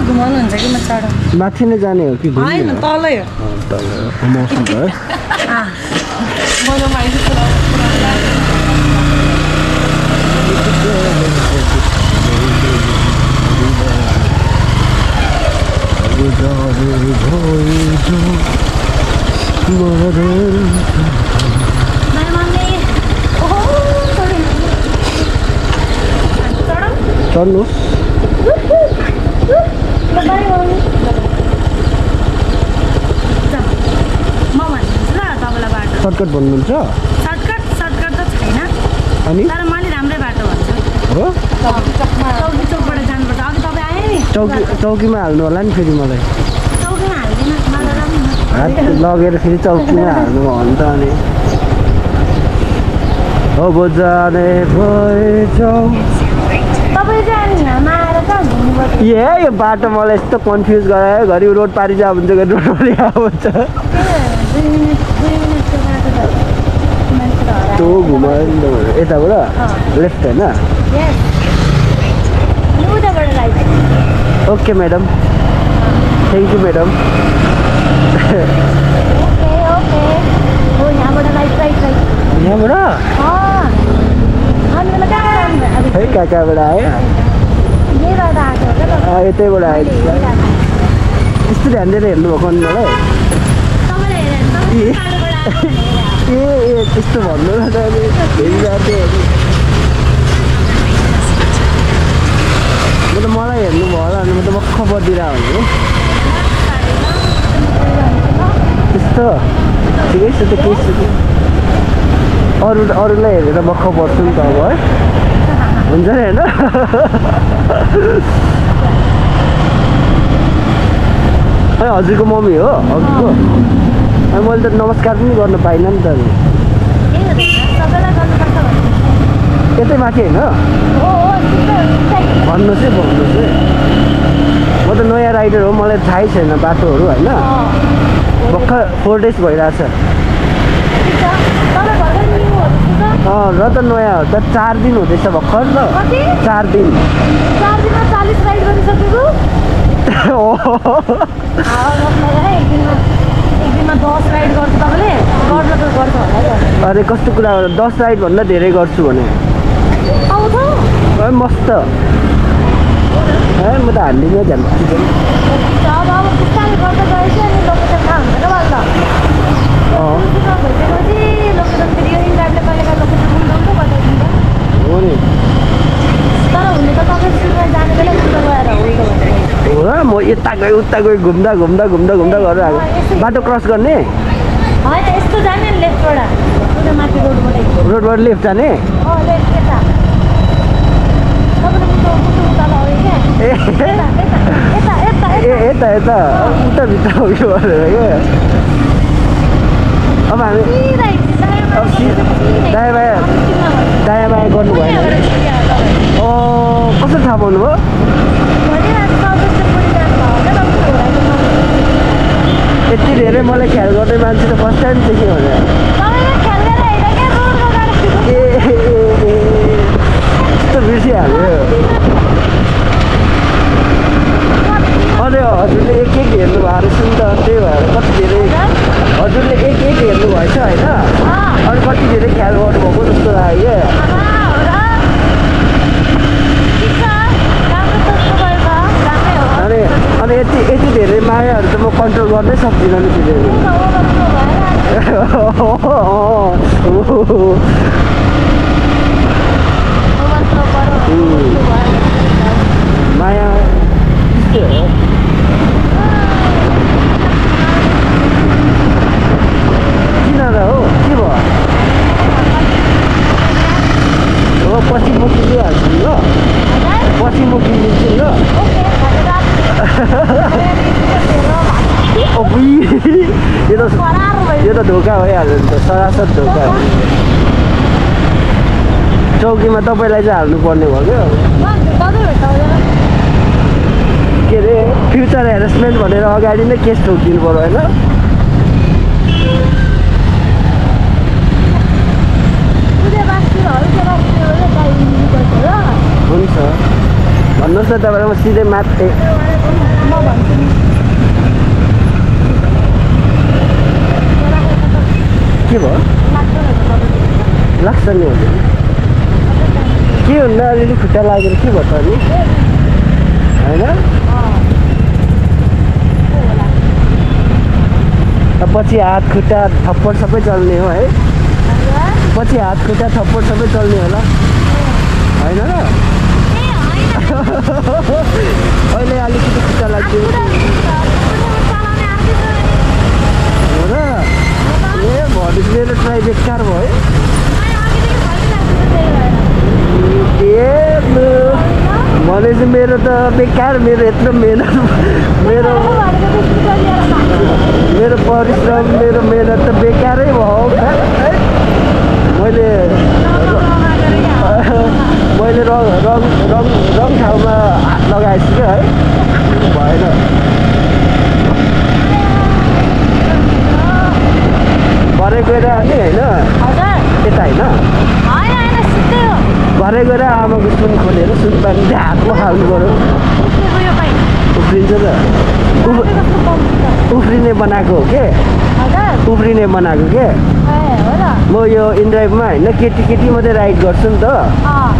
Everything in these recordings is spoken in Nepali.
घुमाउनुहुन्छ कि म चढ माथि नै जाने हो कि हैन तलै हो तल मौसम भयो चढ्नु सर्टकट भन्नुहुन्छ सर्टकट त छैन अनि तर मैले राम्रै बाटो भन्छु हो चौकी चौकबाट जानुपर्छ अघि तपाईँ आए नि चौकीमा हाल्नु होला नि फेरि मलाई चौकीमा हाल्दिनँ मलाई राम्रो हात लगेर फेरि चौकीमा हाल्नु भयो भने त अनि अब जाने भएछौ तपाईँ चाहिँ अनि यहाँमा आएर कहाँ घुम्नुपर्छ यो बाटो मलाई यस्तो कन्फ्युज गरायो घरि रोड पारि जा भन्छ घरि रोड पारि आउँछ 2 मिनेटको बाटो त मान्छे त हरायो त्यो घुमायो यताबाट लेफ्ट होइन उताबाट right okay madam thank you madam okay हो यहाँबाट राइट यहाँबाट अनि मलाई कहाँ जानु है कहाँबाट आयो यहीबाट आएको हो क्या यतैबाट आयो त्यस्तो ध्यान दिएर हेर्नु भएको नि मलाई ए त्यस्तो भन्नु न त म त मलाई हेर्नु भयो होला अनि म त मक्ख बदिरहेको हुन्छु त्यस्तो ठिकै छ त केही छ अरूलाई हेरेर मक्ख पर्छु नि त अब है हुन्छ नि होइन है हजुरको मम्मी हो हजुरको अनि मैले त नमस्कार पनि गर्न पाइनँ नि त यतै माथि होइन भन्नुहोस् है म त नयाँ राइडर हो मलाई थाहै छैन बाटोहरू होइन भर्खर 4 डेज भइरहेछ र त नयाँ हो त 4 दिन हुँदैछ भर्खर त 4 दिन 4 दिनमा 40 राइड गरिसकेको एकदिनमा 10 राइड गर्छु तपाईँले गर्न त गर्छ होला अरे कस्तो कुरा 10 राइड भन्दा धेरै गर्छु भने मस्त म त हान्दिनँ ध्यान हो नि हो र म यता गएँ उता गएँ घुम्दा गरेर आएको बाटो क्रस गर्ने रोडबाट लेफ्ट जाने यता उता भित्र उयो गरेर क्या अब हामी दायाँ बायाँ गर्नु भएन कसरी थाहा पाउनु भयो यति धेरै मलाई ख्याल गर्ने मान्छे त फर्स्ट टाइम देखेँ भने यस्तो बिर्सिहाल्यो अरे हजुरले एक हेर्नु भएको रहेछ नि त त्यही भएर कति धेरै हजुरले एक हेर्नु भएछ होइन अनि कति धेरै ख्याल गर्नुभएको जस्तो लाग्यो अनि यति धेरै मायाहरू त म कन्ट्रोल गर्नै सक्दिनँ नि फेरि माया किन र हो के भयो हो पछि म किनिहाल्छु नि ल पछि म किनिदिन्छु नि ल यो त धोका भइहाल्यो नि त सरासर धोका हो चौकीमा तपाईँलाई चाहिँ हाल्नुपर्ने भयो क्या के अरे फ्युचर हेरेसमेन्ट भनेर अगाडि नै केस ठोकिदिनु पर्यो होइन हुन्छ भन्नुहोस् न तपाईँलाई म सिधै माथि भन्छु नि के भयो लाग्छ नि हजुर के हुन्न अलिअलि खुट्टा लागेर के भयो त अनि होइन पछि हात खुट्टा थप्पड सबै चल्ने हो है पछि हात खुट्टा थप्पड सबै चल्ने होला होइन र अहिले अलिकति खुट्टा लाग्यो हो र ए भनेपछि मेरो ट्राई बेकार भयो भनेपछि मेरो त बेकार मेरो यत्रो मेहनत मेरो परिश्रम मेरो मेहनत त बेकारै भयो मैले रङ ठाउँमा हात लगाएछु क्या है भएन भरे गएर नि होइन यता होइन भरे गएर आमाको सुन खोलेर सुन पानी चाहिँ हातमा खानु पऱ्यो उफ्रिन्छ त उफ्रिने बनाएको हो के उफ्रिने बनाएको के म यो इनड्राइभमा होइन केटी केटी मात्रै राइड गर्छु नि त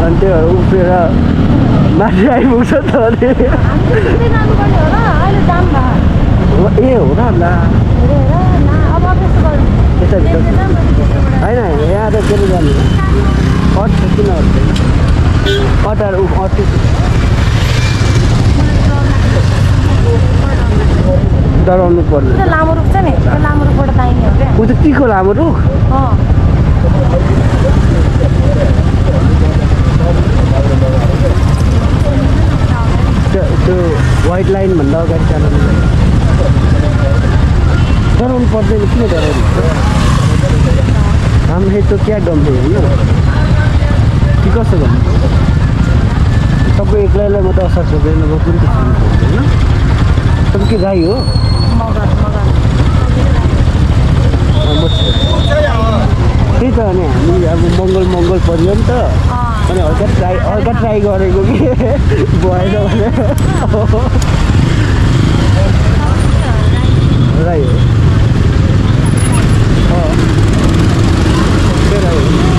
अनि त्यो उफ्रेर माथि आइपुग्छ त अनि ए हो र ल यता भित्र होइन यहाँ त के जानु अट्छ किन अट्दैन अटाएर अट्छ डराउनु पर्दैन लामो रुख छ नि लामो रुखबाट दाहिने हो क्या ऊ त तीको लामो रुख त्यो व्हाइट लाइन भन्दा अगाडि चलाउनु डराउनु पर्दैन किन डराउनु हामीले त क्या गम्भीर होइन कि कसो भन्नु तपाईँ एक्लैलाई मात्रै असर पर्दैन म पनि त होइन तपाईँ के गाई हो त्यही त अनि हामी अब मङ्गल पऱ्यो नि त अनि हल्का ट्राई गरेको कि भएन भने राई हो राई हो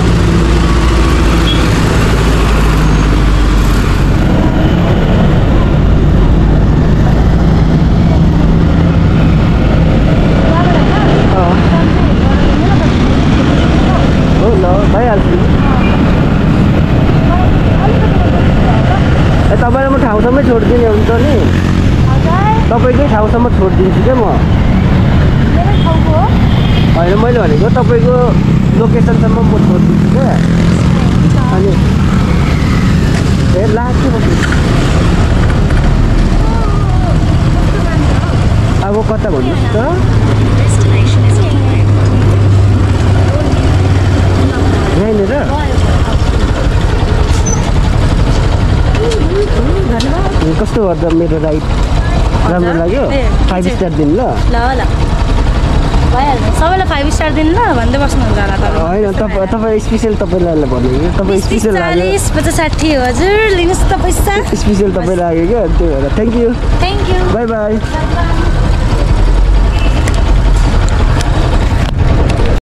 तपाईँलाई म ठाउँसम्म छोडिदिने हुन्छ नि तपाईँकै ठाउँसम्म छोडिदिन्छु क्या म होइन मैले भनेको तपाईँको लोकेसनसम्म म छोडिदिन्छु क्या अनि ए लाग्छ अब कता भन्नुहोस् त यहाँनिर कस्तो गर्दा मेरो राइड राम्रो लाग्यो 5 स्टार दिनु ल भइहाल्छ सबैलाई 5 स्टार दिनु ल भन्दै बस्नुहुन्छ होला तपाईँ होइन तपाईँ स्पेसल तपाईँलाई भनेको तपाईँ स्पेसल लाग्यो 40 50 60 हजुर लिनुहोस् त पैसा स्पेसल तपाईँ लाग्यो क्या त्यही भएर थ्याङ्क यू बाई बाई